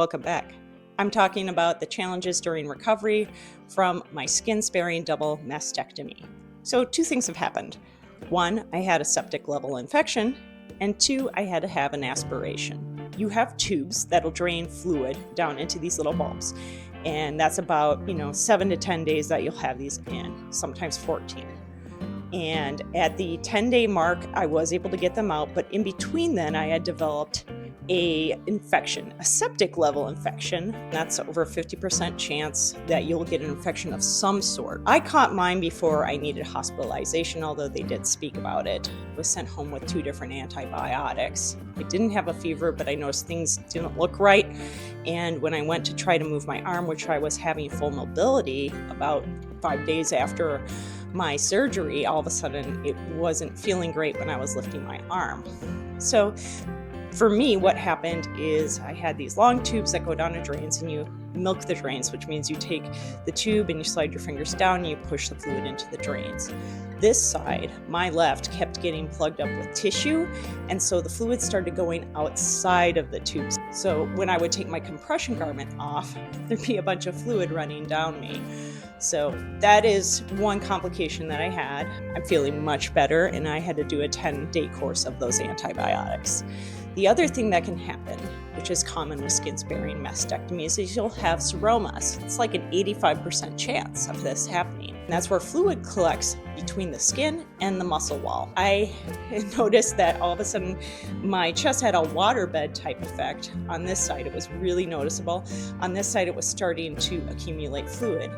Welcome back. I'm talking about the challenges during recovery from my skin-sparing double mastectomy. So 2 things have happened. 1, I had a septic level infection, and 2, I had to have an aspiration. You have tubes that'll drain fluid down into these little bulbs, and that's about 7 to 10 days that you'll have these in, sometimes 14. And at the 10-day mark, I was able to get them out, but in between then, I had developed a septic level infection. That's over 50% chance that you'll get an infection of some sort. I caught mine before I needed hospitalization, although they did speak about it. I was sent home with 2 different antibiotics. I didn't have a fever, but I noticed things didn't look right. And when I went to try to move my arm, which I was having full mobility about 5 days after my surgery, all of a sudden it wasn't feeling great when I was lifting my arm. So for me, what happened is I had these long tubes that go down to drains, and you milk the drains, which means you take the tube and you slide your fingers down and you push the fluid into the drains. This side, my left, kept getting plugged up with tissue, and so the fluid started going outside of the tubes. So when I would take my compression garment off, there'd be a bunch of fluid running down me. So that is one complication that I had. I'm feeling much better, and I had to do a 10-day course of those antibiotics. The other thing that can happen, which is common with skin-sparing mastectomies, is you'll have seromas. It's like an 85% chance of this happening. And that's where fluid collects between the skin and the muscle wall. I noticed that all of a sudden my chest had a waterbed type effect. On this side, it was really noticeable. On this side, it was starting to accumulate fluid.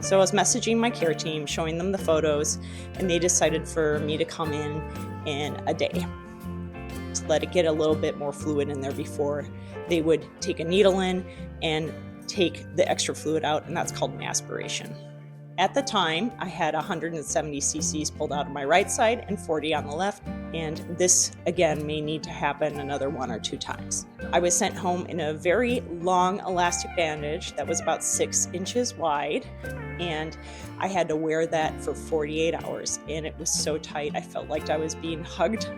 So I was messaging my care team, showing them the photos, and they decided for me to come in a day to let it get a little bit more fluid in there before they would take a needle in and take the extra fluid out, and that's called an aspiration. At the time, I had 170 cc's pulled out of my right side and 40 on the left, and this, again, may need to happen another 1 or 2 times. I was sent home in a very long elastic bandage that was about 6 inches wide, and I had to wear that for 48 hours, and it was so tight. I felt like I was being hugged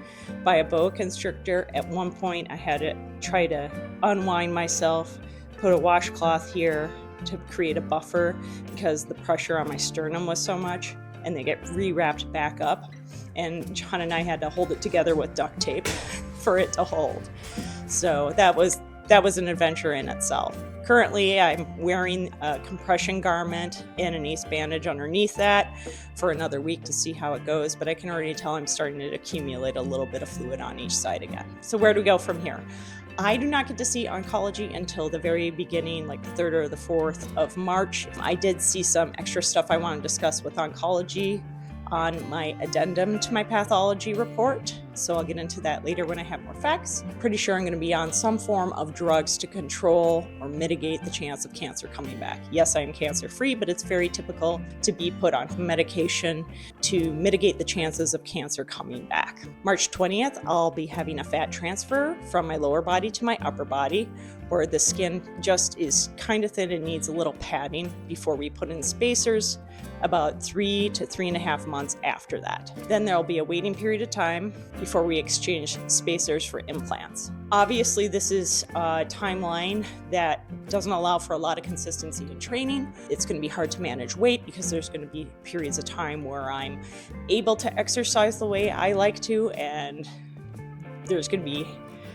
by a boa constrictor. At one point, I had to try to unwind myself, put a washcloth here to create a buffer because the pressure on my sternum was so much, and they get rewrapped back up. And John and I had to hold it together with duct tape for it to hold. So that was an adventure in itself. Currently, I'm wearing a compression garment and an ace bandage underneath that for another week to see how it goes, but I can already tell I'm starting to accumulate a little bit of fluid on each side again. So where do we go from here? I do not get to see oncology until the very beginning, like the 3rd or the 4th of March. I did see some extra stuff I want to discuss with oncology on my addendum to my pathology report, so I'll get into that later when I have more facts. Pretty sure I'm going to be on some form of drugs to control or mitigate the chance of cancer coming back. Yes, I am cancer-free, but it's very typical to be put on medication to mitigate the chances of cancer coming back. March 20th, I'll be having a fat transfer from my lower body to my upper body, where the skin just is kind of thin and needs a little padding before we put in spacers, about 3 to 3.5 months after that. Then there'll be a waiting period of time before we exchange spacers for implants. Obviously, this is a timeline that doesn't allow for a lot of consistency in training. It's going to be hard to manage weight because there's going to be periods of time where I'm able to exercise the way I like to, and there's going to be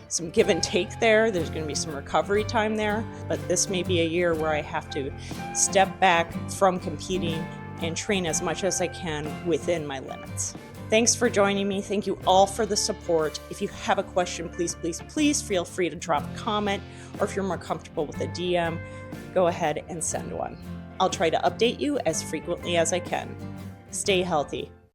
some give and take there. There's going to be some recovery time there, but this may be a year where I have to step back from competing and train as much as I can within my limits. Thanks for joining me. Thank you all for the support. If you have a question, please feel free to drop a comment, or if you're more comfortable with a DM, go ahead and send one. I'll try to update you as frequently as I can. Stay healthy.